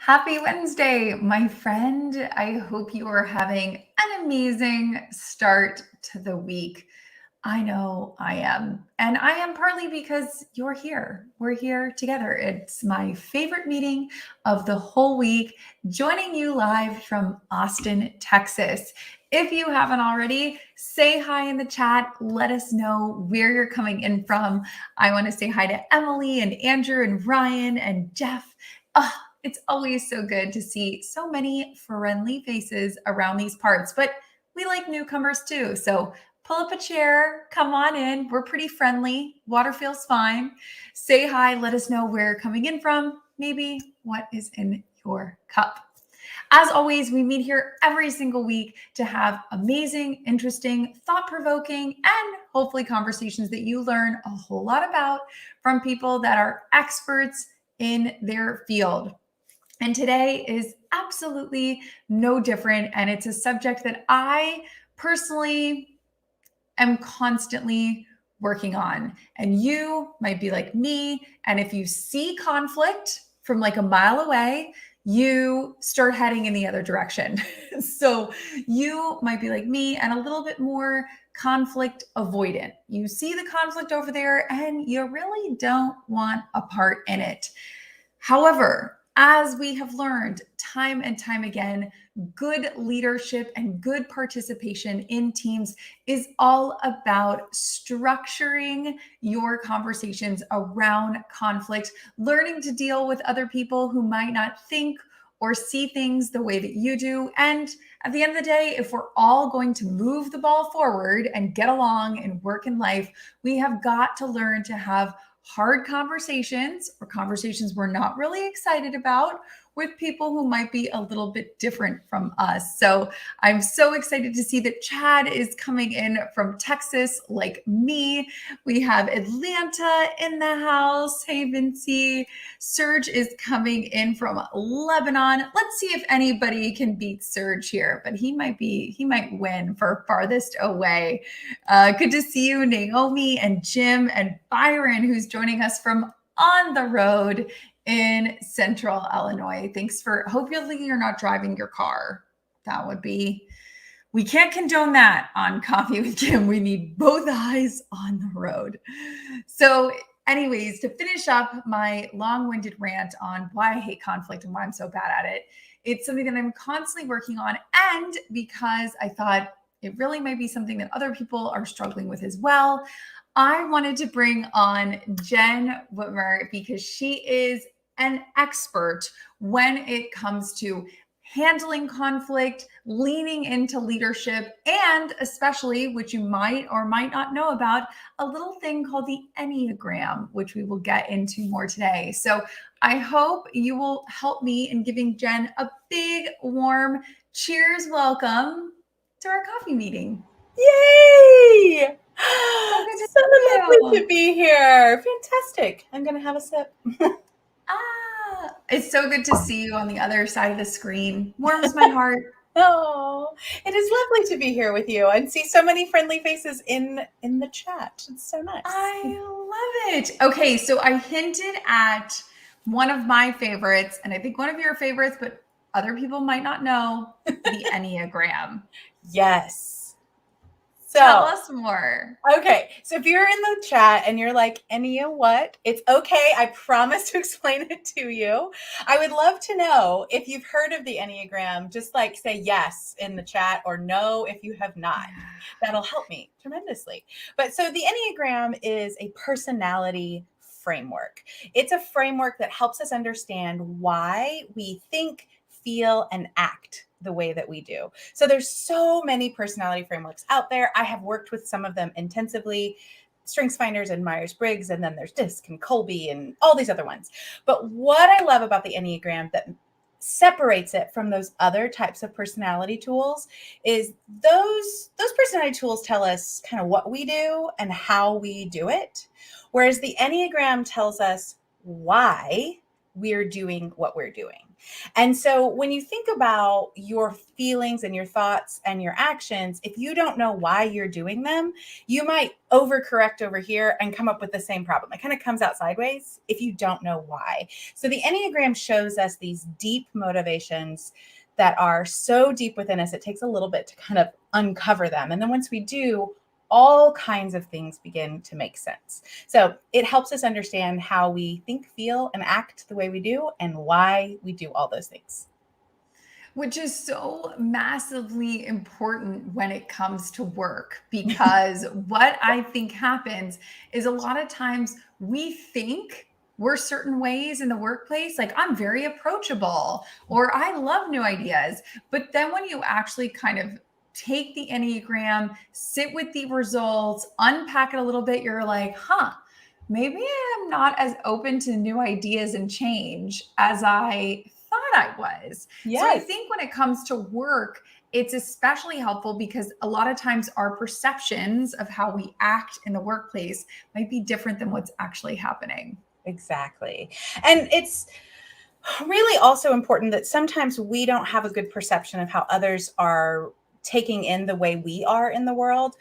Happy Wednesday, my friend. I hope you are having an amazing start to the week. I know I am. And I am partly because you're here. We're here together. It's my favorite meeting of the whole week, joining you live from Austin, Texas. If you haven't already, say hi in the chat. Let us know where you're coming in from. I want to say hi to Emily and Andrew and Ryan and Jeff. It's always so good to see so many friendly faces around these parts, but we like newcomers too. So pull up a chair, come on in. We're pretty friendly. Water feels fine. Say hi. Let us know where you're coming in from. Maybe what is in your cup. As always, we meet here every single week to have amazing, interesting, thought-provoking, and hopefully conversations that you learn a whole lot about from people that are experts in their field. And today is absolutely no different. And it's a subject that I personally am constantly working on. And you might be like me. And if you see conflict from like a mile away, you start heading in the other direction. So you might be like me and a little bit more conflict avoidant. You see the conflict over there and you really don't want a part in it. However, as we have learned time and time again, good leadership and good participation in teams is all about structuring your conversations around conflict, learning to deal with other people who might not think or see things the way that you do. And at the end of the day, if we're all going to move the ball forward and get along and work in life, we have got to learn to have hard conversations or conversations we're not really excited about with people who might be a little bit different from us. So I'm so excited to see that Chad is coming in from Texas like me. We have Atlanta in the house. Hey, Vinci. Serge is coming in from Lebanon. Let's see if anybody can beat Serge here, but he might win for farthest away. Good to see you, Naomi and Jim and Byron, who's joining us from on the road in Central Illinois. Hopefully you're not driving your car. We can't condone that on Coffee with Kim. We need both eyes on the road. So anyways, to finish up my long-winded rant on why I hate conflict and why I'm so bad at it, it's something that I'm constantly working on. And because I thought it really might be something that other people are struggling with as well, I wanted to bring on Jenn Whitmer because she is an expert when it comes to handling conflict, leaning into leadership, and especially, which you might or might not know about, a little thing called the Enneagram, which we will get into more today. So I hope you will help me in giving Jenn a big, warm cheers welcome to our coffee meeting. Yay! So lovely to be here. Fantastic. I'm going to have a sip. It's so good to see you on the other side of the screen. Warms my heart. Oh, it is lovely to be here with you and see so many friendly faces in the chat. It's so nice. I love it. Okay, so I hinted at one of my favorites, and I think one of your favorites, but other people might not know, the Enneagram. Yes. So, tell us more. Okay, so if you're in the chat and you're like, Ennea, what? It's okay. I promise to explain it to you. I would love to know if you've heard of the Enneagram. Just like say yes in the chat or no if you have not. That'll help me tremendously. But so the Enneagram is a personality framework. It's a framework that helps us understand why we think, feel, and act the way that we do. So there's so many personality frameworks out there. I have worked with some of them intensively, StrengthsFinders and Myers-Briggs, and then there's DISC and Colby and all these other ones. But what I love about the Enneagram that separates it from those other types of personality tools is those personality tools tell us kind of what we do and how we do it. Whereas the Enneagram tells us why we're doing what we're doing. And so when you think about your feelings and your thoughts and your actions, if you don't know why you're doing them, you might overcorrect over here and come up with the same problem. It kind of comes out sideways if you don't know why. So the Enneagram shows us these deep motivations that are so deep within us, it takes a little bit to kind of uncover them. And then once we do, all kinds of things begin to make sense. So it helps us understand how we think, feel, and act the way we do and why we do all those things. Which is so massively important when it comes to work, because what I think happens is a lot of times we think we're certain ways in the workplace, like I'm very approachable or I love new ideas. But then when you actually kind of take the Enneagram, sit with the results, unpack it a little bit, you're like, maybe I'm not as open to new ideas and change as I thought I was. So I Yes. think when it comes to work, it's especially helpful because a lot of times our perceptions of how we act in the workplace might be different than what's actually happening. Exactly. And it's really also important that sometimes we don't have a good perception of how others are taking in the way we are in the world.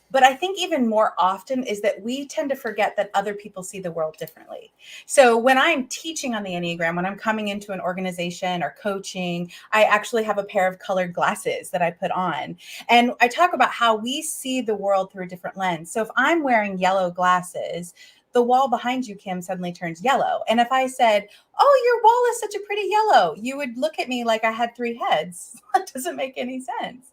But I think even more often is that we tend to forget that other people see the world differently. So when I'm teaching on the Enneagram, when I'm coming into an organization or coaching, I actually have a pair of colored glasses that I put on. And I talk about how we see the world through a different lens. So if I'm wearing yellow glasses, the wall behind you, Kim, suddenly turns yellow. And if I said, "Oh, your wall is such a pretty yellow," you would look at me like I had three heads. That doesn't make any sense.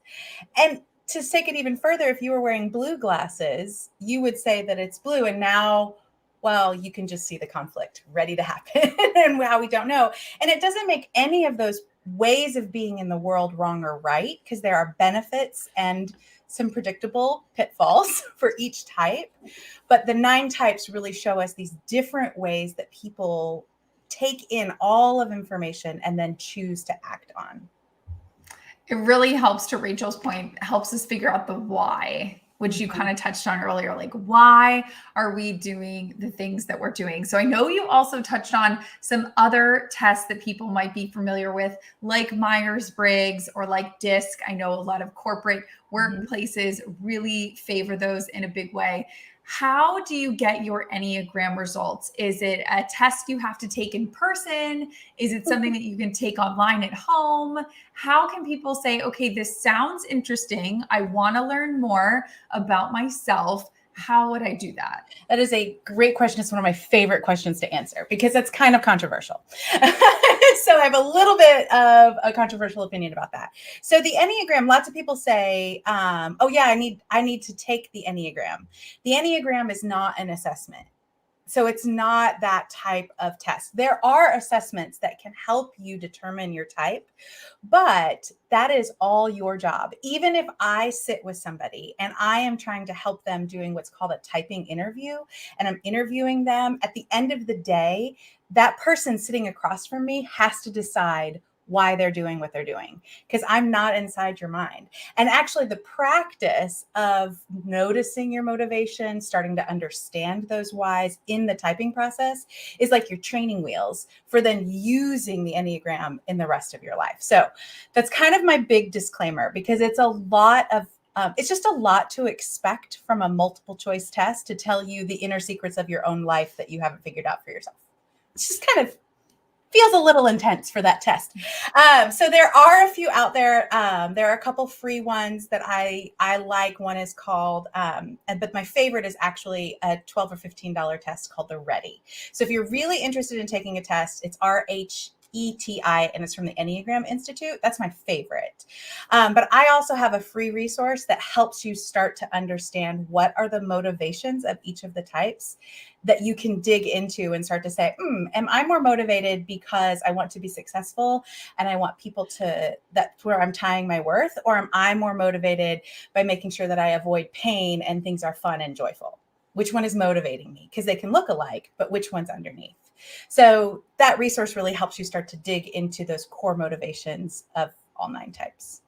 And to take it even further, if you were wearing blue glasses, you would say that it's blue. And now, well, you can just see the conflict ready to happen and how we don't know. And it doesn't make any of those ways of being in the world wrong or right, because there are benefits and some predictable pitfalls for each type. But the 9 types really show us these different ways that people take in all of information and then choose to act on. It really helps, to Rachel's point, helps us figure out the why, which you kind of touched on earlier. Like, why are we doing the things that we're doing? So I know you also touched on some other tests that people might be familiar with, like Myers-Briggs or like DISC. I know a lot of corporate workplaces really favor those in a big way. How do you get your Enneagram results? Is it a test you have to take in person? Is it something that you can take online at home? How can people say, okay, this sounds interesting, I want to learn more about myself? How would I do that? That is a great question. It's one of my favorite questions to answer because it's kind of controversial. So I have a little bit of a controversial opinion about that. So the Enneagram, lots of people say, "Oh yeah, I need to take the Enneagram." The Enneagram is not an assessment. So it's not that type of test. There are assessments that can help you determine your type, but that is all your job. Even if I sit with somebody and I am trying to help them doing what's called a typing interview, and I'm interviewing them, at the end of the day, that person sitting across from me has to decide why they're doing what they're doing, because I'm not inside your mind. And actually, the practice of noticing your motivation, starting to understand those whys in the typing process is like your training wheels for then using the Enneagram in the rest of your life. So that's kind of my big disclaimer, because it's a lot of it's just a lot to expect from a multiple choice test to tell you the inner secrets of your own life that you haven't figured out for yourself. It's just kind of feels a little intense for that test. So there are a few out there. There are a couple free ones that I like. One is called, but my favorite is actually a $12 or $15 test called the Ready. So if you're really interested in taking a test, it's RHETI, and it's from the Enneagram Institute. That's my favorite. But I also have a free resource that helps you start to understand what are the motivations of each of the types that you can dig into and start to say, am I more motivated because I want to be successful and I want people to, that's where I'm tying my worth? Or am I more motivated by making sure that I avoid pain and things are fun and joyful? Which one is motivating me? Because they can look alike, but which one's underneath? So that resource really helps you start to dig into those core motivations of all 9 types.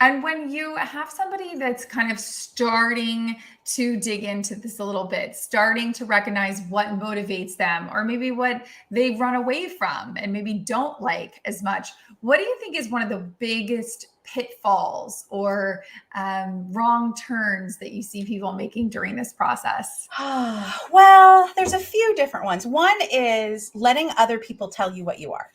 And when you have somebody that's kind of starting to dig into this a little bit, starting to recognize what motivates them, or maybe what they run away from and maybe don't like as much, what do you think is one of the biggest pitfalls or wrong turns that you see people making during this process? Well, there's a few different ones. One is letting other people tell you what you are.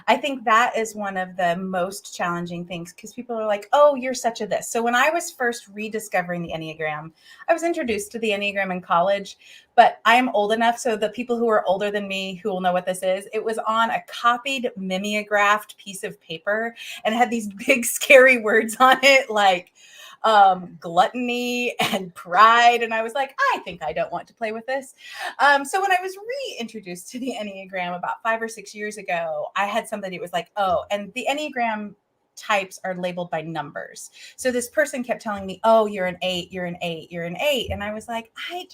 I think that is one of the most challenging things because people are like, oh, you're such a this. So when I was first rediscovering the Enneagram, I was introduced to the Enneagram in college, but I am old enough. So the people who are older than me who will know what this is, it was on a copied mimeographed piece of paper and it had these big scary words on it like gluttony and pride. And I was like, I think I don't want to play with this. So when I was reintroduced to the Enneagram about 5 or 6 years ago, I had somebody that was like, oh, and the Enneagram types are labeled by numbers. So this person kept telling me, oh, you're an 8, you're an 8, you're an 8. And I was like, I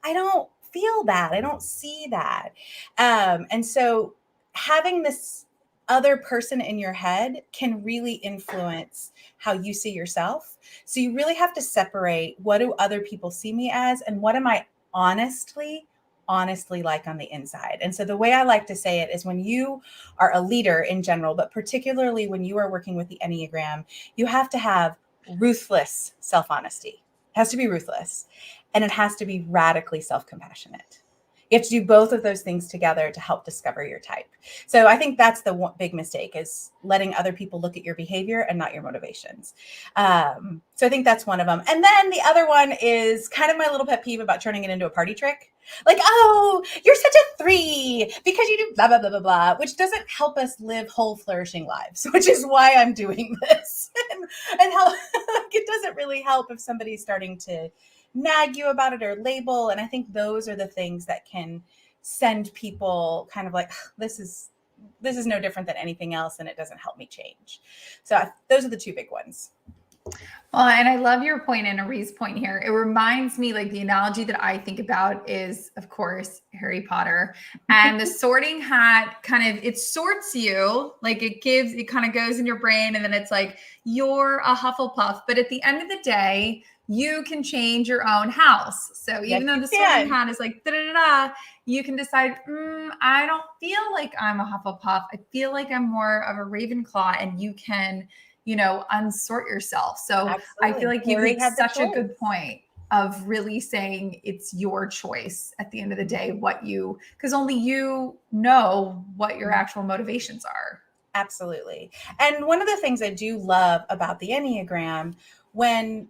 don't feel that. I don't see that. And so having this other person in your head can really influence how you see yourself. So you really have to separate what do other people see me as and what am I honestly like on the inside. And so the way I like to say it is when you are a leader in general, but particularly when you are working with the Enneagram, you have to have ruthless self-honesty. It has to be ruthless and it has to be radically self-compassionate. You have to do both of those things together to help discover your type. So I think that's the one big mistake is letting other people look at your behavior and not your motivations. So I think that's one of them. And then the other one is kind of my little pet peeve about turning it into a party trick. Like, oh, you're such a 3 because you do blah, blah, blah, blah, blah, which doesn't help us live whole, flourishing lives, which is why I'm doing this. and how it doesn't really help if somebody's starting to nag you about it or label. And I think those are the things that can send people kind of like, this is no different than anything else and it doesn't help me change. So those are the two big ones. Well, and I love your point and Arie's point here. It reminds me, like, the analogy that I think about is, of course, Harry Potter. And the sorting hat kind of, it sorts you, like it kind of goes in your brain and then it's like, you're a Hufflepuff. But at the end of the day, you can change your own house. So even though the sorting hat is like, da-da-da-da, you can decide, I don't feel like I'm a Hufflepuff. I feel like I'm more of a Ravenclaw, and you can, unsort yourself. So absolutely. I feel like you make such a good point of really saying it's your choice at the end of the day, because only you know what your actual motivations are. Absolutely. And one of the things I do love about the Enneagram, when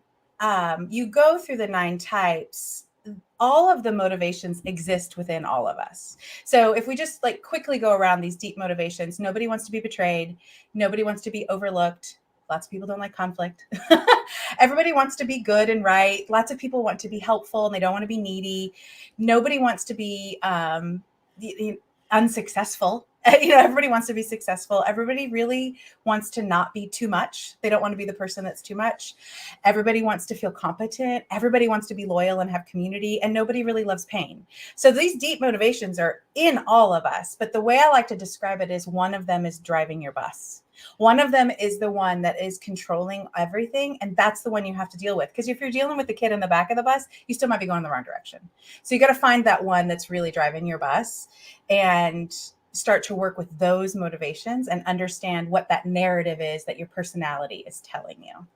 you go through the 9 types, all of the motivations exist within all of us. So if we just like quickly go around these deep motivations, nobody wants to be betrayed. Nobody wants to be overlooked. Lots of people don't like conflict. Everybody wants to be good and right. Lots of people want to be helpful and they don't want to be needy. Nobody wants to be unsuccessful. Everybody wants to be successful. Everybody really wants to not be too much. They don't want to be the person that's too much. Everybody wants to feel competent. Everybody wants to be loyal and have community, and nobody really loves pain. So these deep motivations are in all of us. But the way I like to describe it is one of them is driving your bus. One of them is the one that is controlling everything. And that's the one you have to deal with. Because if you're dealing with the kid in the back of the bus, you still might be going the wrong direction. So you got to find that one that's really driving your bus and start to work with those motivations and understand what that narrative is that your personality is telling you.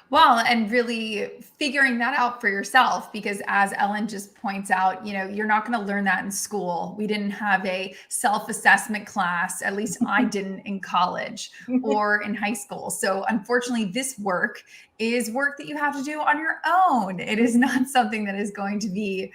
Well, and really figuring that out for yourself, because as Ellen just points out, you're not going to learn that in school. We didn't have a self-assessment class. At least I didn't in college or in high school. So unfortunately, this work is work that you have to do on your own. It is not something that is going to be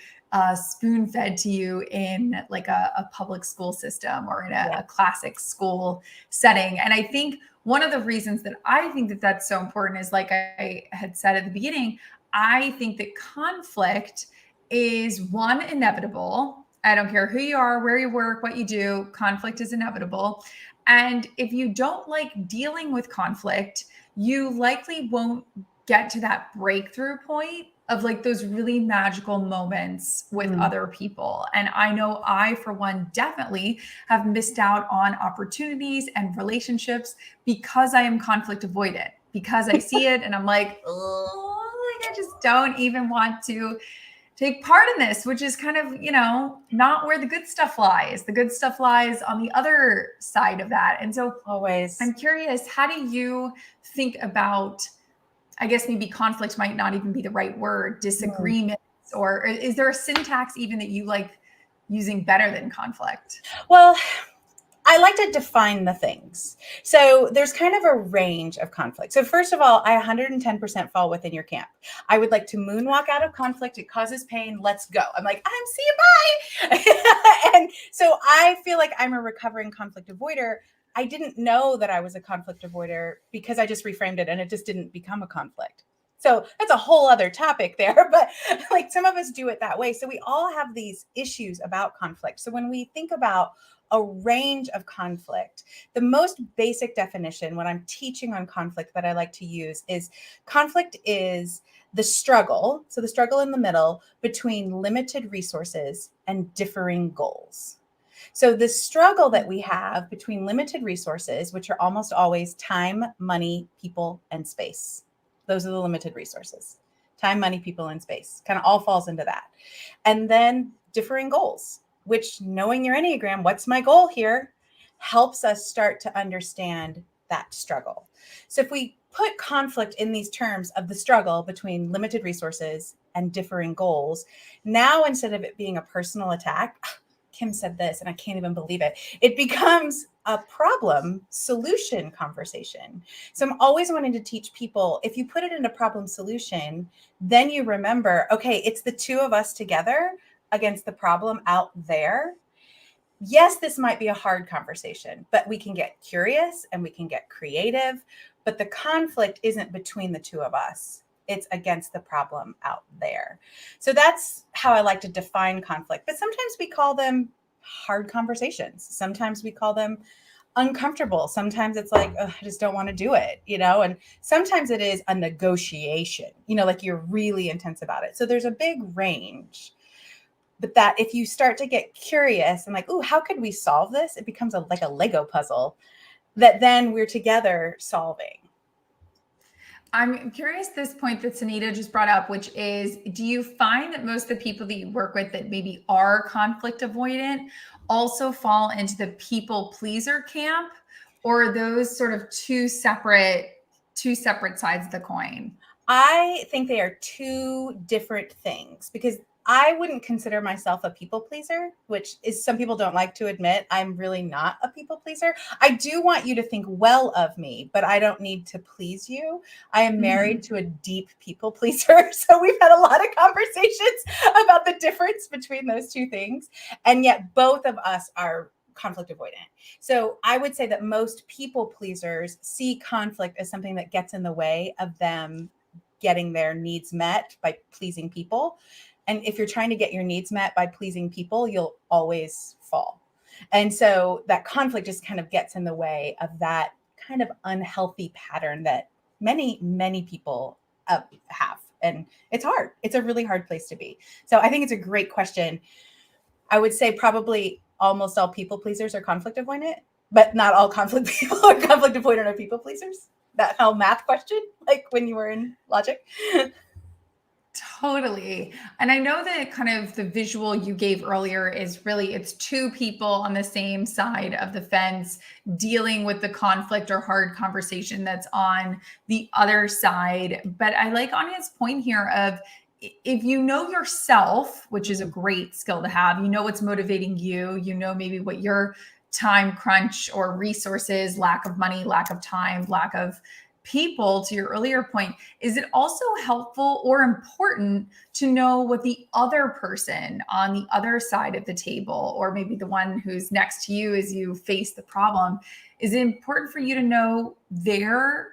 spoon-fed to you in like a public school system or in a classic school setting. And I think one of the reasons that I think that that's so important is, like I had said at the beginning, I think that conflict is inevitable. I don't care who you are, where you work, what you do, conflict is inevitable. And if you don't like dealing with conflict, you likely won't get to that breakthrough point of like those really magical moments with other people. And I know I, for one, definitely have missed out on opportunities and relationships because I am conflict avoidant, because I see it and I'm like, oh, like I just don't even want to take part in this, which is kind of, not where the good stuff lies. The good stuff lies on the other side of that. And so Always. I'm curious, how do you think about, I guess maybe conflict might not even be the right word, disagreements, or is there a syntax even that you like using better than conflict? Well, I like to define the things. So there's kind of a range of conflict. So first of all, I 110% fall within your camp. I would like to moonwalk out of conflict. It causes pain. Let's go. I'm like, see you, bye. And so I feel like I'm a recovering conflict avoider. I didn't know that I was a conflict avoider because I just reframed it and it just didn't become a conflict. So that's a whole other topic there, but like some of us do it that way. So we all have these issues about conflict. So when we think about a range of conflict, the most basic definition when I'm teaching on conflict that I like to use is conflict is the struggle. So the struggle in the middle between limited resources and differing goals. So the struggle that we have between limited resources, which are almost always time, money, people, and space. Those are the limited resources. Time, money, people, and space kind of all falls into that. And then differing goals, which knowing your Enneagram, what's my goal here, helps us start to understand that struggle. So if we put conflict in these terms of the struggle between limited resources and differing goals, now instead of it being a personal attack, Kim said this, and I can't even believe it. It becomes a problem solution conversation. So I'm always wanting to teach people, if you put it in a problem solution, then you remember, okay, it's the two of us together against the problem out there. Yes, this might be a hard conversation, but we can get curious and we can get creative. But the conflict isn't between the two of us. It's against the problem out there. So that's how I like to define conflict. But sometimes we call them hard conversations. Sometimes we call them uncomfortable. Sometimes it's like, I just don't want to do it, and sometimes it is a negotiation, like you're really intense about it. So there's a big range. But that if you start to get curious and like, ooh, how could we solve this? It becomes like a Lego puzzle that then we're together solving. I'm curious this point that Sunita just brought up, which is, do you find that most of the people that you work with that maybe are conflict avoidant also fall into the people pleaser camp, or are those sort of two separate sides of the coin? I think they are two different things because I wouldn't consider myself a people pleaser, which is some people don't like to admit. I'm really not a people pleaser. I do want you to think well of me, but I don't need to please you. I am married to a deep people pleaser. So we've had a lot of conversations about the difference between those two things. And yet both of us are conflict avoidant. So I would say that most people pleasers see conflict as something that gets in the way of them getting their needs met by pleasing people. And if you're trying to get your needs met by pleasing people, you'll always fall. And so that conflict just kind of gets in the way of that kind of unhealthy pattern that many, many people have. And it's hard. It's a really hard place to be. So I think it's a great question. I would say probably almost all people pleasers are conflict avoidant, but not all conflict people are conflict avoidant or people pleasers. That whole math question, like when you were in logic. Totally. And I know that kind of the visual you gave earlier is really, it's two people on the same side of the fence dealing with the conflict or hard conversation that's on the other side. But I like Anya's point here of, if you know yourself, which is a great skill to have, you know what's motivating you, you know maybe what your time crunch or resources, lack of money, lack of time, lack of people, to your earlier point, is it also helpful or important to know what the other person on the other side of the table, or maybe the one who's next to you as you face the problem, is it important for you to know their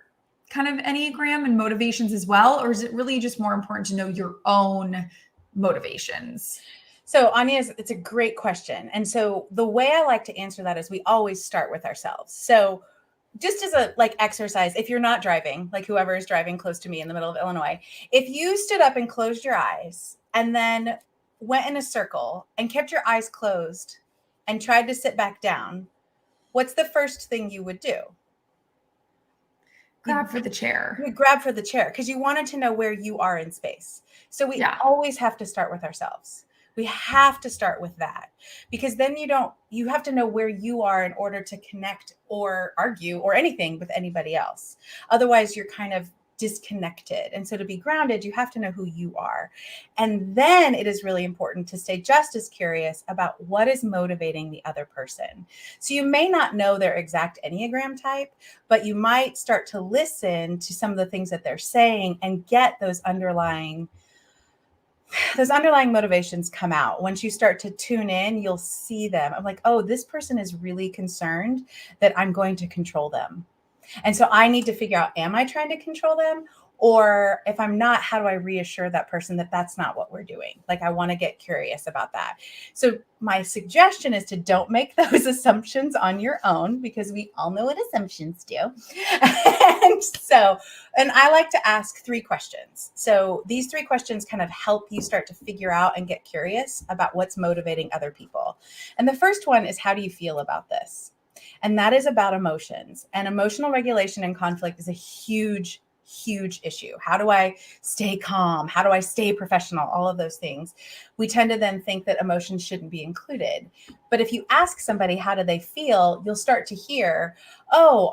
kind of Enneagram and motivations as well? Or is it really just more important to know your own motivations? So Anya, it's a great question. And so the way I like to answer that is we always start with ourselves. So just as a like exercise, if you're not driving, like whoever is driving close to me in the middle of Illinois, if you stood up and closed your eyes and then went in a circle and kept your eyes closed and tried to sit back down, what's the first thing you would do? Grab for the chair. You would grab for the chair because you wanted to know where you are in space. So we always have to start with ourselves. We have to start with that, because then you have to know where you are in order to connect or argue or anything with anybody else. Otherwise, you're kind of disconnected. And so to be grounded, you have to know who you are. And then it is really important to stay just as curious about what is motivating the other person. So you may not know their exact Enneagram type, but you might start to listen to some of the things that they're saying and get those underlying motivations come out. Once you start to tune in, you'll see them. I'm like, oh, this person is really concerned that I'm going to control them. And so I need to figure out, am I trying to control them? Or if I'm not, how do I reassure that person that that's not what we're doing? Like, I want to get curious about that. So my suggestion is to don't make those assumptions on your own, because we all know what assumptions do. And I like to ask 3 questions. So these 3 questions kind of help you start to figure out and get curious about what's motivating other people. And the first one is, how do you feel about this? And that is about emotions. And emotional regulation in conflict is a huge issue. How do I stay calm? How do I stay professional? All of those things. We tend to then think that emotions shouldn't be included. But if you ask somebody, how do they feel? You'll start to hear, oh,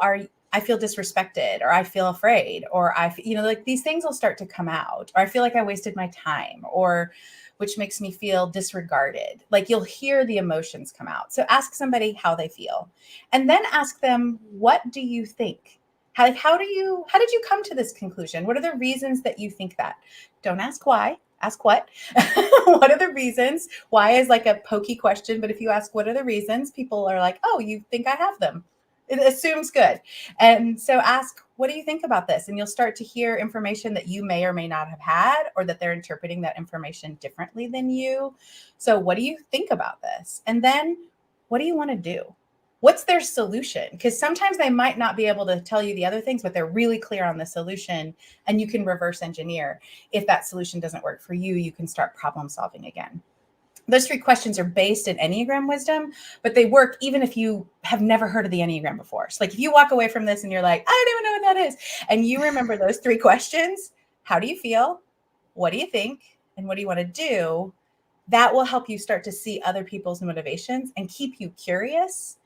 I feel disrespected, or I feel afraid, or like these things will start to come out, or I feel like I wasted my time, or which makes me feel disregarded. Like, you'll hear the emotions come out. So ask somebody how they feel, and then ask them, what do you think? How did you come to this conclusion? What are the reasons that you think that? Don't ask why, ask what. What are the reasons? Why is like a pokey question, but if you ask what are the reasons, people are like, oh, you think I have them. It assumes good. And so ask, what do you think about this? And you'll start to hear information that you may or may not have had, or that they're interpreting that information differently than you. So what do you think about this? And then what do you want to do? What's their solution? Because sometimes they might not be able to tell you the other things, but they're really clear on the solution, and you can reverse engineer. If that solution doesn't work for you, you can start problem solving again. Those 3 questions are based in Enneagram wisdom, but they work even if you have never heard of the Enneagram before. So like, if you walk away from this and you're like, I don't even know what that is, and you remember those 3 questions, how do you feel? What do you think? And what do you want to do? That will help you start to see other people's motivations and keep you curious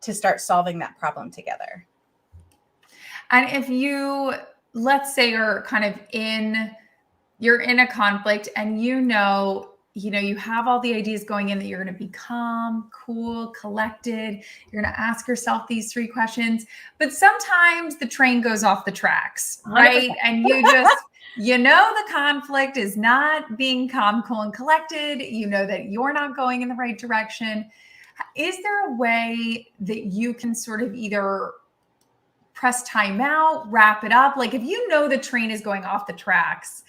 to start solving that problem together. And if you, let's say you're in a conflict, and you have all the ideas going in that you're going to be calm, cool, collected. You're going to ask yourself these 3 questions, but sometimes the train goes off the tracks, right? 100%. And the conflict is not being calm, cool, and collected. You know that you're not going in the right direction. Is there a way that you can sort of either press time out, wrap it up? Like, if you know the train is going off the tracks,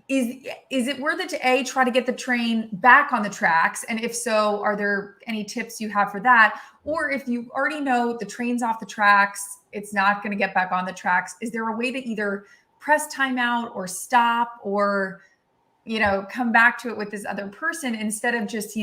is it worth it to try to get the train back on the tracks? And if so, are there any tips you have for that? Or if you already know the train's off the tracks, it's not going to get back on the tracks, is there a way to either press time out or stop, or, come back to it with this other person instead of just,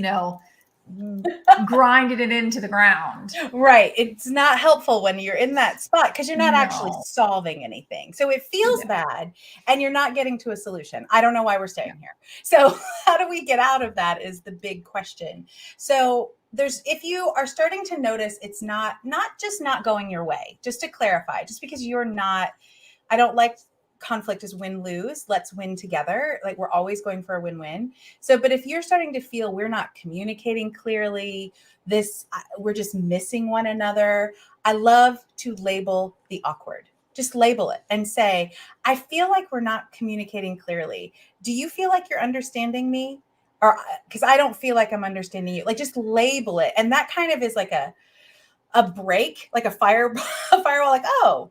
grinded it into the ground? Right. It's not helpful when you're in that spot, because you're not actually solving anything. So it feels bad, and you're not getting to a solution. I don't know why we're staying here. So how do we get out of that is the big question. So if you are starting to notice it's not just not going your way, just to clarify, just because I don't like conflict is win-lose. Let's win together. Like, we're always going for a win-win. So, but if you're starting to feel we're not communicating clearly, we're just missing one another, I love to label the awkward. Just label it and say, I feel like we're not communicating clearly. Do you feel like you're understanding me? Or because I don't feel like I'm understanding you. Like, just label it. And that kind of is like a break, like a firewall, like, oh,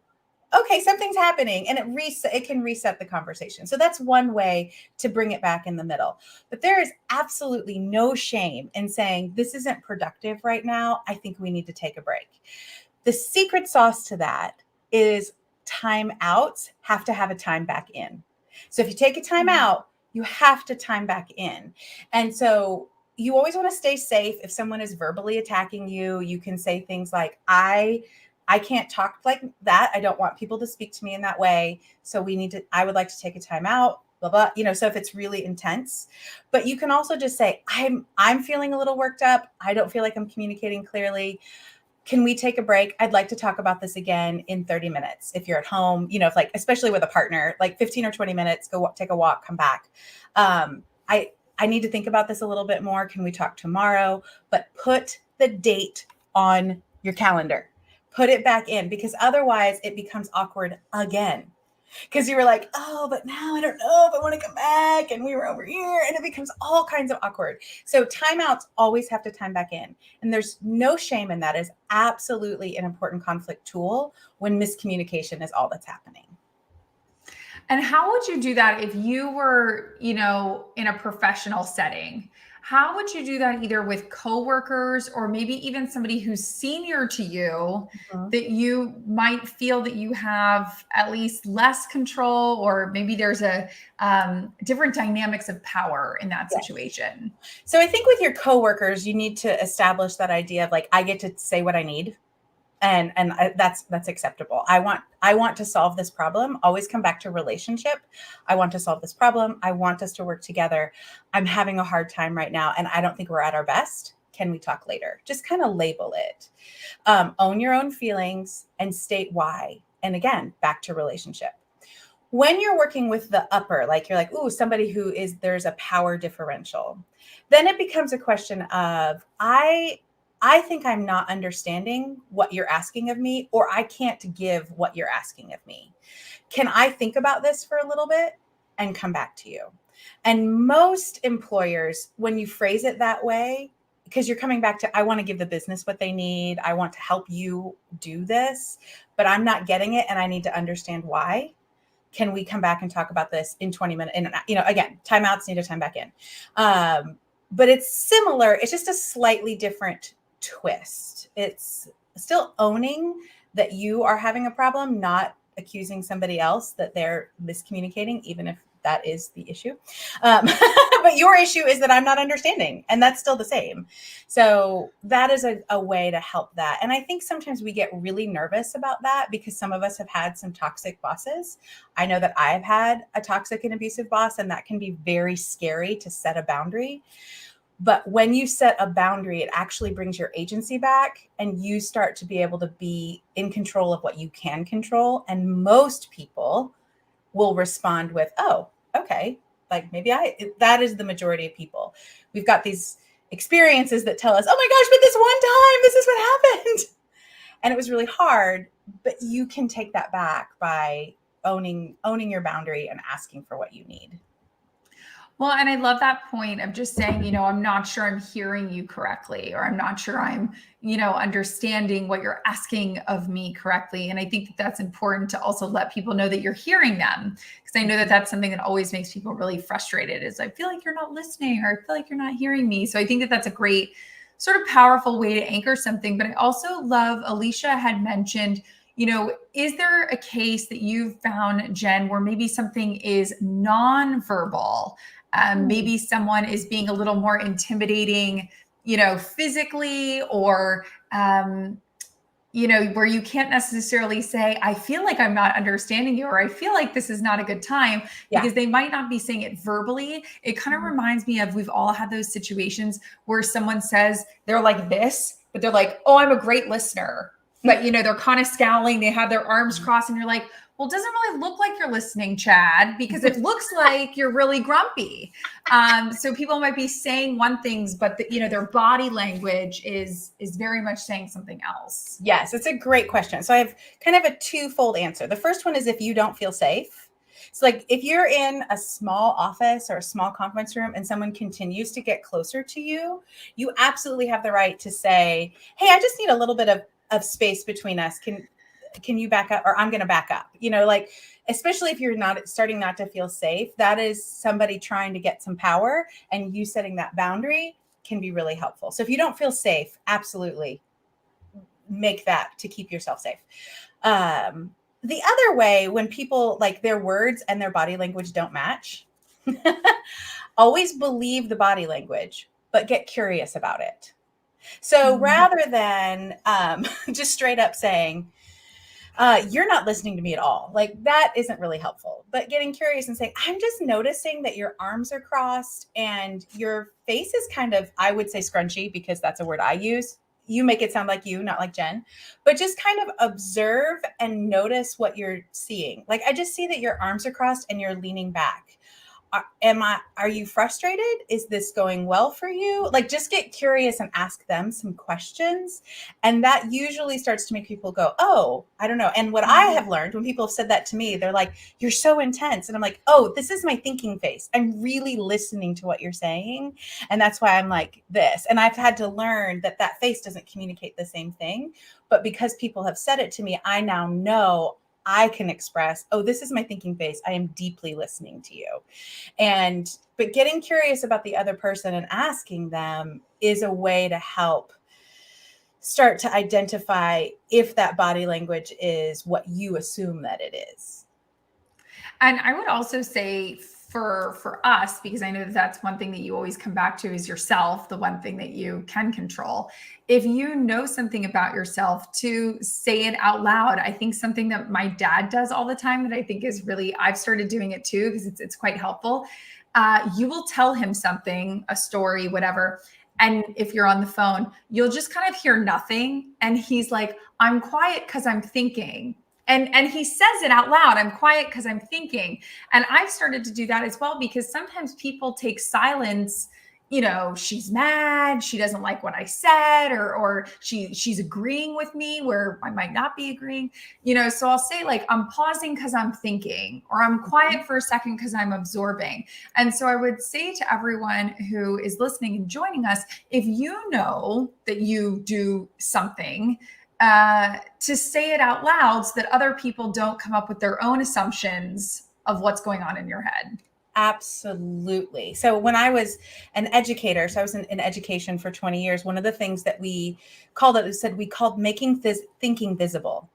okay, something's happening, and it can reset the conversation. So that's one way to bring it back in the middle. But there is absolutely no shame in saying, this isn't productive right now. I think we need to take a break. The secret sauce to that is time outs have to have a time back in. So if you take a time out, you have to time back in. And so you always want to stay safe. If someone is verbally attacking you, you can say things like, I can't talk like that. I don't want people to speak to me in that way. So I would like to take a time out, blah, blah, so if it's really intense, but you can also just say, I'm feeling a little worked up. I don't feel like I'm communicating clearly. Can we take a break? I'd like to talk about this again in 30 minutes. If you're at home, if like, especially with a partner, like 15 or 20 minutes, go take a walk, come back. I need to think about this a little bit more. Can we talk tomorrow? But put the date on your calendar. Put it back in, because otherwise it becomes awkward again. Because you were like, oh, but now I don't know if I want to come back. And we were over here, and it becomes all kinds of awkward. So timeouts always have to time back in. And there's no shame in that. Is absolutely an important conflict tool when miscommunication is all that's happening. And how would you do that if you were, in a professional setting? How would you do that either with coworkers or maybe even somebody who's senior to you that you might feel that you have at least less control, or maybe there's a different dynamics of power in that situation? So I think with your coworkers, you need to establish that idea of like, I get to say what I need. And that's acceptable. I want to solve this problem. Always come back to relationship. I want to solve this problem. I want us to work together. I'm having a hard time right now, and I don't think we're at our best. Can we talk later? Just kind of label it. Own your own feelings and state why. And again, back to relationship. When you're working with the upper, like you're like, ooh, somebody there's a power differential. Then it becomes a question of, I think I'm not understanding what you're asking of me, or I can't give what you're asking of me. Can I think about this for a little bit and come back to you? And most employers, when you phrase it that way, because you're coming back to, I want to give the business what they need. I want to help you do this, but I'm not getting it. And I need to understand why. Can we come back and talk about this in 20 minutes? And, again, timeouts need to time back in. But it's similar. It's just a slightly different twist. It's still owning that you are having a problem, not accusing somebody else that they're miscommunicating, even if that is the issue. But your issue is that I'm not understanding, and that's still the same. So that is a way to help that. And I think sometimes we get really nervous about that because some of us have had some toxic bosses. I know that I've had a toxic and abusive boss, and that can be very scary to set a boundary. But when you set a boundary, it actually brings your agency back, and you start to be able to be in control of what you can control. And most people will respond with, oh, okay, like maybe that is the majority of people. We've got these experiences that tell us, oh my gosh, but this one time, this is what happened. And it was really hard, but you can take that back by owning your boundary and asking for what you need. Well, and I love that point of just saying, I'm not sure I'm hearing you correctly, or I'm not sure I'm, understanding what you're asking of me correctly. And I think that that's important to also let people know that you're hearing them, because I know that that's something that always makes people really frustrated, is I feel like you're not listening, or I feel like you're not hearing me. So I think that that's a great sort of powerful way to anchor something. But I also love, Alicia had mentioned, is there a case that you've found, Jenn, where maybe something is nonverbal? Maybe someone is being a little more intimidating, physically, or, where you can't necessarily say, I feel like I'm not understanding you, or I feel like this is not a good time, because they might not be saying it verbally. It kind of reminds me of, we've all had those situations where someone says they're like this, but they're like, oh, I'm a great listener. But, they're kind of scowling, they have their arms crossed, and you're like, well, it doesn't really look like you're listening, Chad, because it looks like you're really grumpy. So people might be saying one thing, but their body language is very much saying something else. Yes, it's a great question. So I have kind of a twofold answer. The first one is if you don't feel safe. So like if you're in a small office or a small conference room and someone continues to get closer to you, you absolutely have the right to say, hey, I just need a little bit of space between us. Can you back up, or I'm going to back up, like, especially if you're starting not to feel safe, that is somebody trying to get some power, and you setting that boundary can be really helpful. So if you don't feel safe, absolutely make that to keep yourself safe. The other way, when people like their words and their body language don't match, always believe the body language, but get curious about it. So rather than just straight up saying, you're not listening to me at all, like that isn't really helpful, but getting curious and saying, I'm just noticing that your arms are crossed and your face is kind of, I would say scrunchy because that's a word I use. You make it sound like you, not like Jen, but just kind of observe and notice what you're seeing. Like, I just see that your arms are crossed and you're leaning back. Are you frustrated? Is this going well for you? Like, just get curious and ask them some questions. And that usually starts to make people go, oh, I don't know. And what I have learned when people have said that to me, they're like, you're so intense. And I'm like, oh, this is my thinking face. I'm really listening to what you're saying. And that's why I'm like this. And I've had to learn that that face doesn't communicate the same thing. But because people have said it to me, I now know I can express, oh, this is my thinking face. I am deeply listening to you. But getting curious about the other person and asking them is a way to help start to identify if that body language is what you assume that it is. And I would also say for us, because I know that that's one thing that you always come back to is yourself, the one thing that you can control. If you know something about yourself, to say it out loud. I think something that my dad does all the time that I think is really, I've started doing it too, because it's quite helpful. You will tell him something, a story, whatever. And if you're on the phone, you'll just kind of hear nothing. And he's like, I'm quiet because I'm thinking. And he says it out loud. I'm quiet because I'm thinking. And I've started to do that as well, because sometimes people take silence, you know, she's mad, she doesn't like what I said, or she's agreeing with me where I might not be agreeing, you know. So I'll say, like, I'm pausing because I'm thinking, or I'm quiet for a second because I'm absorbing. And so I would say to everyone who is listening and joining us, if you know that you do something, to say it out loud so that other people don't come up with their own assumptions of what's going on in your head. Absolutely. So when I was an educator, so I was in education for 20 years, one of the things that we called making thinking visible.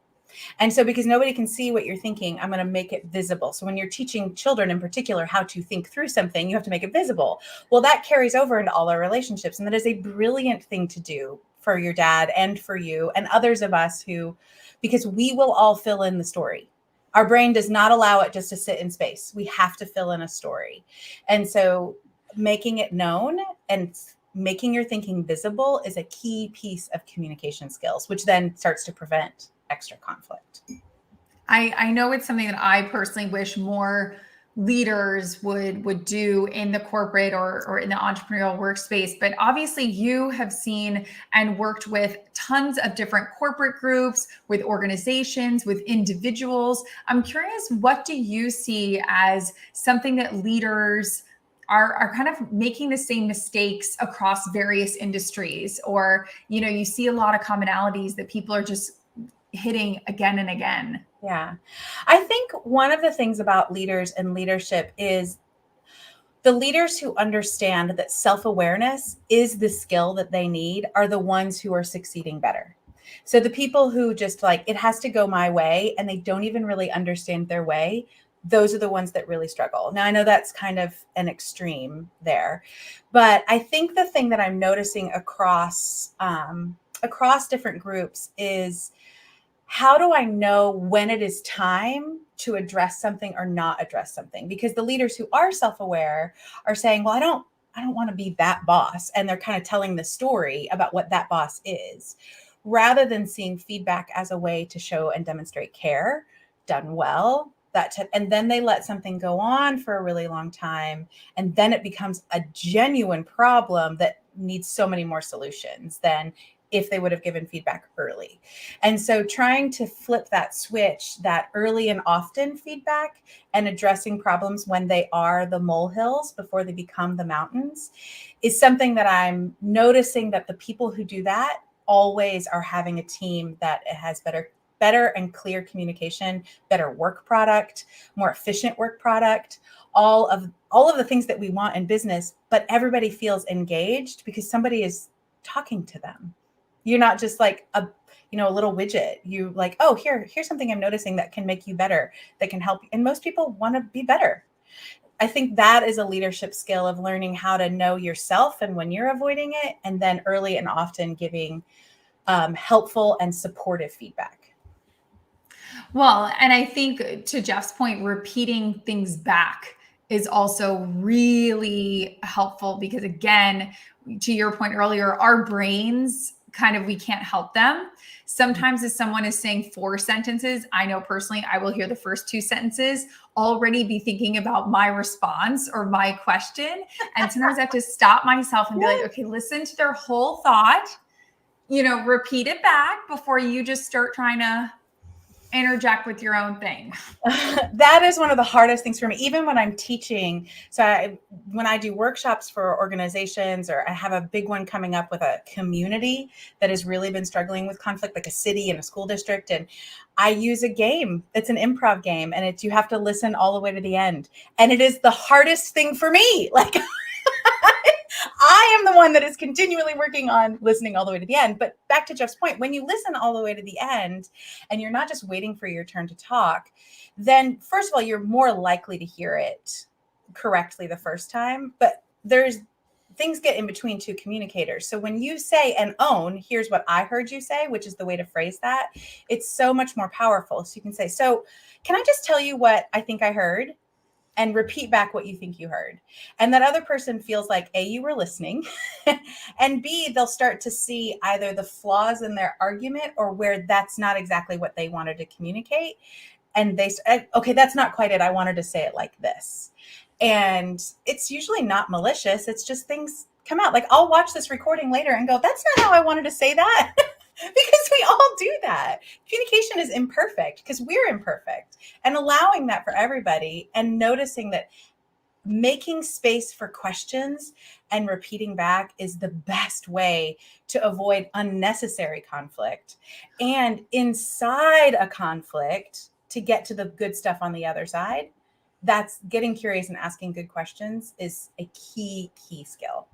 And so because nobody can see what you're thinking, I'm going to make it visible. So when you're teaching children in particular how to think through something, you have to make it visible. Well, that carries over into all our relationships. And that is a brilliant thing to do for your dad and for you and others of us because we will all fill in the story. Our brain does not allow it just to sit in space. We have to fill in a story. And so making it known and making your thinking visible is a key piece of communication skills, which then starts to prevent extra conflict. I know it's something that I personally wish more leaders would do in the corporate or in the entrepreneurial workspace. But obviously you have seen and worked with tons of different corporate groups, with organizations, with individuals. I'm curious, what do you see as something that leaders are kind of making the same mistakes across various industries? Or, you know, you see a lot of commonalities that people are just hitting again and again. Yeah. I think one of the things about leaders and leadership is the leaders who understand that self-awareness is the skill that they need are the ones who are succeeding better. So the people who just like, it has to go my way, and they don't even really understand their way, those are the ones that really struggle. Now, I know that's kind of an extreme there, but I think the thing that I'm noticing across different groups is, how do I know when it is time to address something or not address something? Because the leaders who are self-aware are saying, well, I don't want to be that boss. And they're kind of telling the story about what that boss is, rather than seeing feedback as a way to show and demonstrate care, done well. And then they let something go on for a really long time. And then it becomes a genuine problem that needs so many more solutions than if they would have given feedback early. And so trying to flip that switch, that early and often feedback, and addressing problems when they are the molehills before they become the mountains, is something that I'm noticing that the people who do that always are having a team that has better and clear communication, better work product, more efficient work product, all of the things that we want in business, but everybody feels engaged because somebody is talking to them. You're not just like a little widget. You like, oh, here's something I'm noticing that can make you better, that can help you. And most people want to be better. I think that is a leadership skill of learning how to know yourself and when you're avoiding it, and then early and often giving helpful and supportive feedback. Well, and I think to Jeff's point, repeating things back is also really helpful because, again, to your point earlier, our brains kind of, we can't help them. Sometimes if someone is saying 4 sentences, I know personally, I will hear the first 2 sentences, already be thinking about my response or my question. And sometimes I have to stop myself and be like, okay, listen to their whole thought, repeat it back before you just start trying to interject with your own thing. That is one of the hardest things for me, even when I'm teaching. So when I do workshops for organizations, or I have a big one coming up with a community that has really been struggling with conflict, like a city and a school district. And I use a game. It's an improv game, and you have to listen all the way to the end. And it is the hardest thing for me. Like, I am the one that is continually working on listening all the way to the end. But back to Jeff's point, when you listen all the way to the end and you're not just waiting for your turn to talk, then first of all, you're more likely to hear it correctly the first time. But things get in between 2 communicators. So when you say and own, here's what I heard you say, which is the way to phrase that, it's so much more powerful. So you can say, so can I just tell you what I think I heard? And repeat back what you think you heard. And that other person feels like, A, you were listening, and B, they'll start to see either the flaws in their argument or where that's not exactly what they wanted to communicate. And they say, okay, that's not quite it. I wanted to say it like this. And it's usually not malicious. It's just things come out. Like, I'll watch this recording later and go, that's not how I wanted to say that. Because we all do that. Communication is imperfect because we're imperfect, and allowing that for everybody and noticing that making space for questions and repeating back is the best way to avoid unnecessary conflict. And inside a conflict, to get to the good stuff on the other side, that's getting curious and asking good questions is a key skill.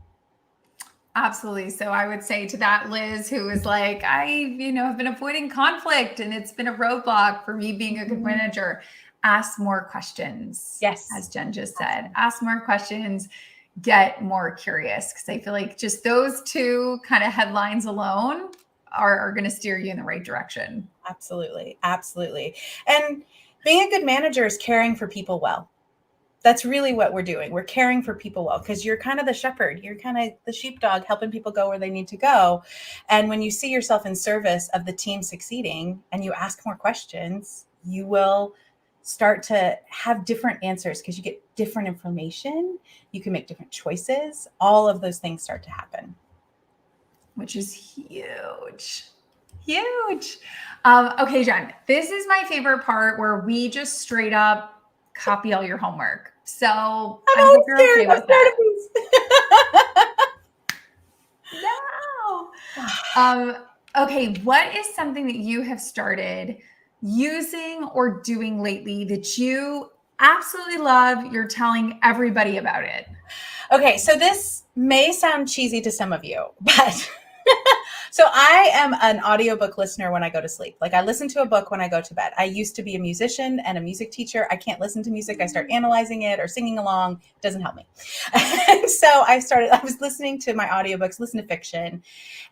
Absolutely. So I would say to that Liz, who is like, I, have been avoiding conflict and it's been a roadblock for me being a good manager. Ask more questions. Yes. As Jenn just said, ask more questions, get more curious. Cause I feel like just those 2 kind of headlines alone are going to steer you in the right direction. Absolutely. Absolutely. And being a good manager is caring for people well. That's really what we're doing. We're caring for people well, because you're kind of the shepherd. You're kind of the sheepdog, helping people go where they need to go. And when you see yourself in service of the team succeeding and you ask more questions, you will start to have different answers because you get different information. You can make different choices. All of those things start to happen. Which is huge. Huge. Okay, Jenn, this is my favorite part where we just straight up copy all your homework. So I hope you're okay with that. No. Okay, what is something that you have started using or doing lately that you absolutely love? You're telling everybody about it. Okay, so this may sound cheesy to some of you, but so I am an audiobook listener when I go to sleep. Like, I listen to a book when I go to bed. I used to be a musician and a music teacher. I can't listen to music. I start analyzing it or singing along. It doesn't help me. And so I was listening to my audiobooks, listen to fiction.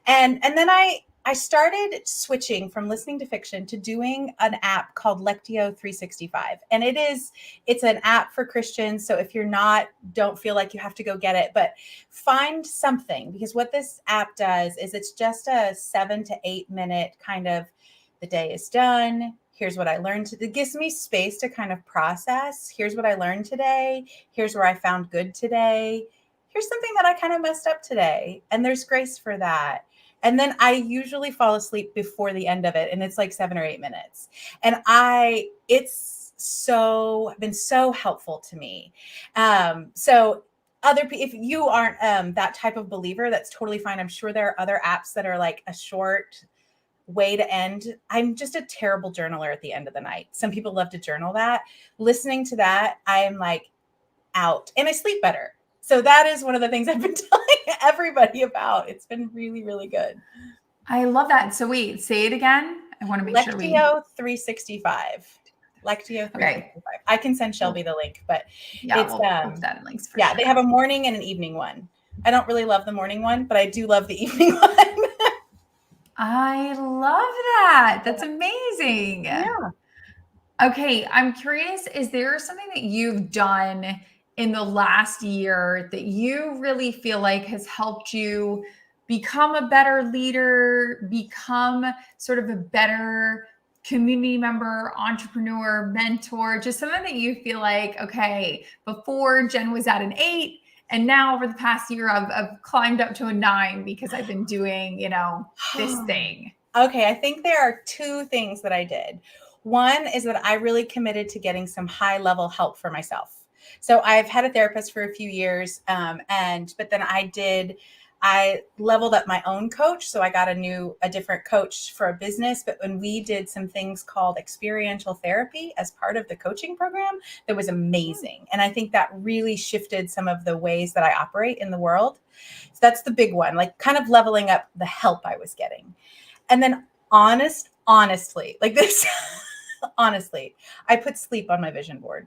And then I started switching from listening to fiction to doing an app called Lectio 365. And it's an app for Christians. So if you're not, don't feel like you have to go get it, but find something, because what this app does is it's just a 7 to 8 minute kind of, the day is done. Here's what I learned. It gives me space to kind of process. Here's what I learned today. Here's where I found good today. Here's something that I kind of messed up today. And there's grace for that. And then I usually fall asleep before the end of it. And it's like 7 or 8 minutes. And it's been so helpful to me. So if you aren't that type of believer, that's totally fine. I'm sure there are other apps that are like a short way to end. I'm just a terrible journaler at the end of the night. Some people love to journal that. Listening to that, I'm like out, and I sleep better. So that is one of the things I've been telling everybody about. It's been really, really good. I love that. So wait, say it again. I want to make sure we. Lectio 365. Lectio Okay. 365. I can send Shelby the link, but Yeah, it's we'll put that in links for yeah, they have sure. a morning and an evening one. I don't really love the morning one, but I do love the evening one. I love that. That's amazing. Yeah. Okay, I'm curious, is there something that you've done in the last year that you really feel like has helped you become a better leader, become sort of a better community member, entrepreneur, mentor, just something that you feel like, okay, before Jen was at an 8, and now over the past year, I've climbed up to a 9 because I've been doing, this thing. Okay, I think there are two things that I did. One is that I really committed to getting some high level help for myself. So I've had a therapist for a few years, but then I leveled up my own coach. So I got a different coach for a business. But when we did some things called experiential therapy as part of the coaching program, that was amazing. And I think that really shifted some of the ways that I operate in the world. So that's the big one, like kind of leveling up the help I was getting. And then honestly, like this, honestly, I put sleep on my vision board.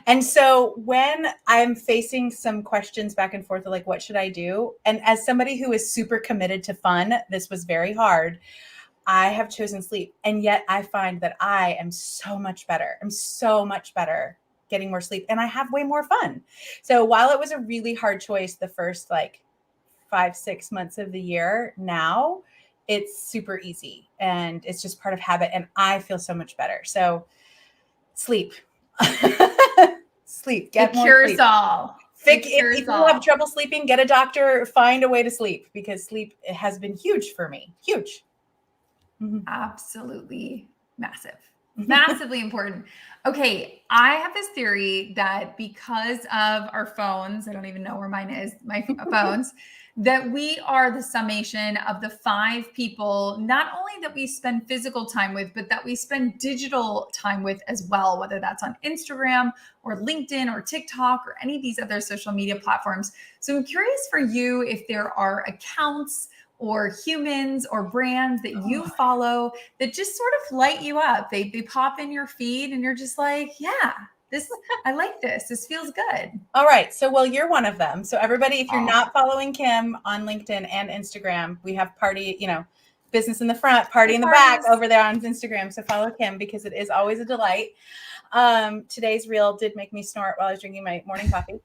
And so when I'm facing some questions back and forth of like, what should I do? And as somebody who is super committed to fun, this was very hard. I have chosen sleep. And yet I find that I am so much better. I'm so much better getting more sleep and I have way more fun. So while it was a really hard choice, the first like 5-6 months of the year, now it's super easy and it's just part of habit and I feel so much better. So sleep. Sleep. Get It more cures sleep. all. It If cures you have all. trouble sleeping, get a doctor, find a way to sleep because sleep has been huge for me. Huge. Absolutely massive. Massively important. Okay, I have this theory that because of our phones, I don't even know where mine is, my phones, that we are the summation of the 5 people, not only that we spend physical time with, but that we spend digital time with as well, whether that's on Instagram or LinkedIn or TikTok or any of these other social media platforms. So I'm curious for you if there are accounts or humans or brands that you follow that just sort of light you up. They pop in your feed and you're just like, yeah, I like this. This feels good. All right. So, well, you're one of them. So everybody, if you're Oh, not following Kim on LinkedIn and Instagram, we have business in the front, party in the back over there on Instagram. So follow Kim because it is always a delight. Today's reel did make me snort while I was drinking my morning coffee.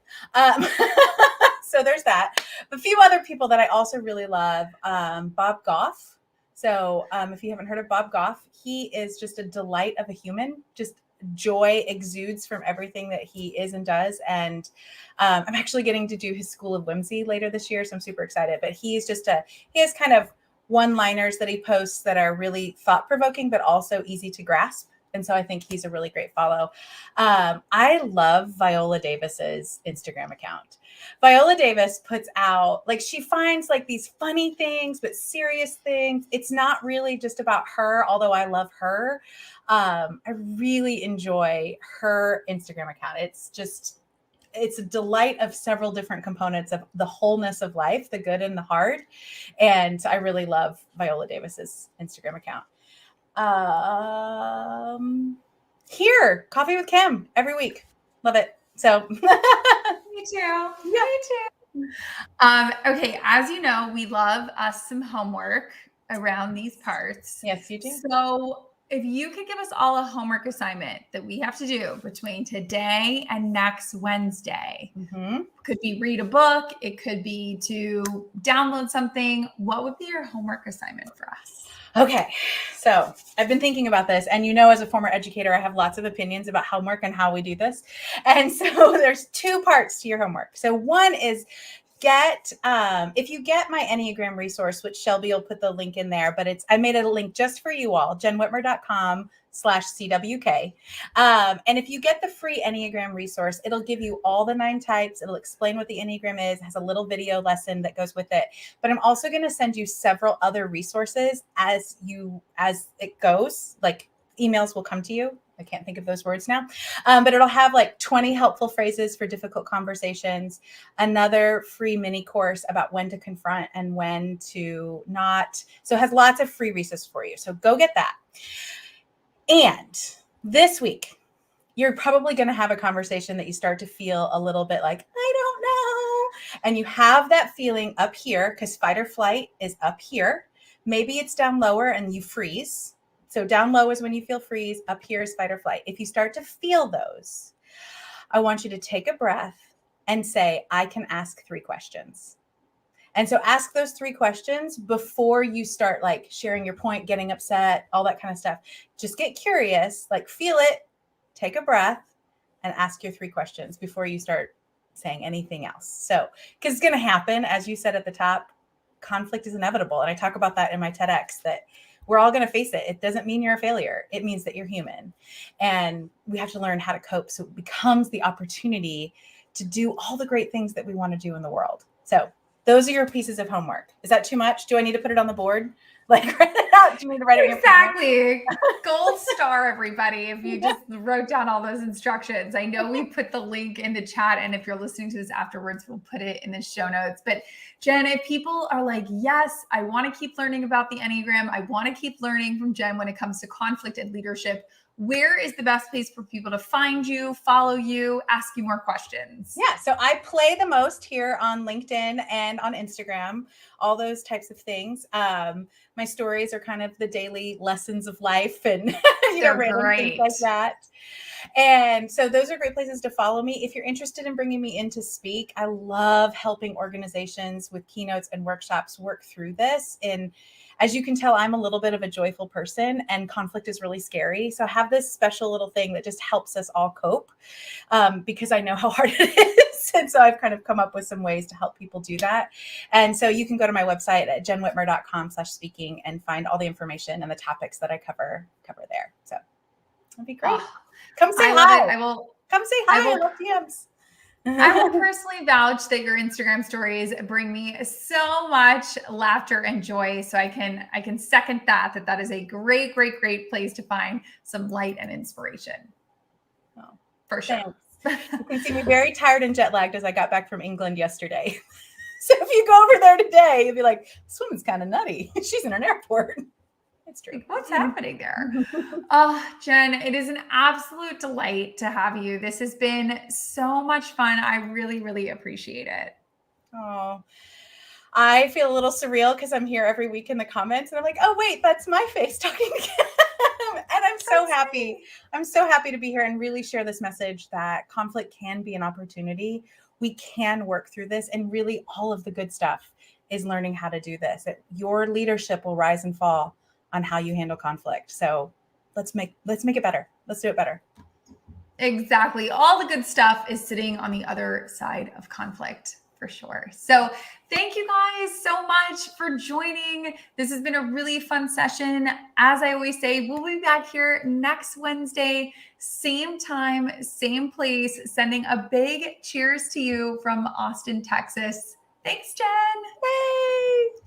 So there's that. A few other people that I also really love, Bob Goff. So if you haven't heard of Bob Goff, he is just a delight of a human. Just joy exudes from everything that he is and does. And I'm actually getting to do his School of Whimsy later this year, so I'm super excited. But he has kind of one-liners that he posts that are really thought-provoking, but also easy to grasp. And so I think he's a really great follow. I love Viola Davis's Instagram account. Viola Davis puts out, like, she finds like these funny things, but serious things. It's not really just about her, although I love her. I really enjoy her Instagram account. It's a delight of several different components of the wholeness of life, the good and the hard. And I really love Viola Davis's Instagram account. Here, Coffee with Kim every week. Love it. So me too. Yeah. Me too. Okay, as you know, we love us some homework around these parts. Yes, you do. So if you could give us all a homework assignment that we have to do between today and next Wednesday, could be read a book, it could be to download something. What would be your homework assignment for us? Okay, so I've been thinking about this, and as a former educator, I have lots of opinions about homework and how we do this. And so there's 2 parts to your homework. So one is if you get my Enneagram resource, which Shelby will put the link in there, but I made a link just for you all, jennwhitmer.com/CWK. And if you get the free Enneagram resource, it'll give you all the 9 types. It'll explain what the Enneagram is, has a little video lesson that goes with it. But I'm also going to send you several other resources as it goes, like emails will come to you I can't think of those words now. But it'll have like 20 helpful phrases for difficult conversations, another free mini course about when to confront and when to not. So it has lots of free resources for you. So go get that. And this week, you're probably going to have a conversation that you start to feel a little bit like, I don't know. And you have that feeling up here because fight or flight is up here. Maybe it's down lower and you freeze. So down low is when you feel freeze. Up here is fight or flight. If you start to feel those, I want you to take a breath and say, I can ask 3 questions. And so ask those 3 questions before you start like sharing your point, getting upset, all that kind of stuff. Just get curious, like feel it, take a breath, and ask your 3 questions before you start saying anything else. So, because it's going to happen, as you said at the top, conflict is inevitable. And I talk about that in my TEDx, that we're all going to face it. It doesn't mean you're a failure. It means that you're human. And we have to learn how to cope. So it becomes the opportunity to do all the great things that we want to do in the world. So those are your pieces of homework. Is that too much? Do I need to put it on the board? Like, write it out. Do you need to write it? Exactly. Gold star, everybody, if you just wrote down all those instructions. I know we put the link in the chat, and if you're listening to this afterwards, we'll put it in the show notes. But Jenn, if people are like, yes, I want to keep learning about the Enneagram, I want to keep learning from Jenn when it comes to conflict and leadership, where is the best place for people to find you, follow you, ask you more questions? Yeah, so I play the most here on LinkedIn and on Instagram, all those types of things. My stories are kind of the daily lessons of life and random things like that. And so those are great places to follow me. If you're interested in bringing me in to speak, I love helping organizations with keynotes and workshops work through this. And as you can tell, I'm a little bit of a joyful person and conflict is really scary. So I have this special little thing that just helps us all cope because I know how hard it is. And so I've kind of come up with some ways to help people do that. And so you can go to my website at jennwhitmer.com/speaking and find all the information and the topics that I cover there. So that'd be great. Come say hi. Come say hi. I love DMs. I will personally vouch that your Instagram stories bring me so much laughter and joy. So I can second that is a great place to find some light and inspiration. Oh, for sure. You can see me very tired and jet lagged as I got back from England yesterday. So if you go over there today, you'll be like, this woman's kind of nutty. She's in an airport. It's true. What's happening there? Jenn, it is an absolute delight to have you. This has been so much fun. I really appreciate it. Oh, I feel a little surreal because I'm here every week in the comments and I'm like, oh, wait, that's my face talking to Kim. And I'm so happy. I'm so happy to be here and really share this message that conflict can be an opportunity. We can work through this, and really all of the good stuff is learning how to do this. That your leadership will rise and fall on how you handle conflict. So let's make it better. Let's do it better. Exactly. All the good stuff is sitting on the other side of conflict, for sure. So thank you guys so much for joining. This has been a really fun session. As I always say, we'll be back here next Wednesday, same time, same place, sending a big cheers to you from Austin, Texas. Thanks, Jenn. Yay!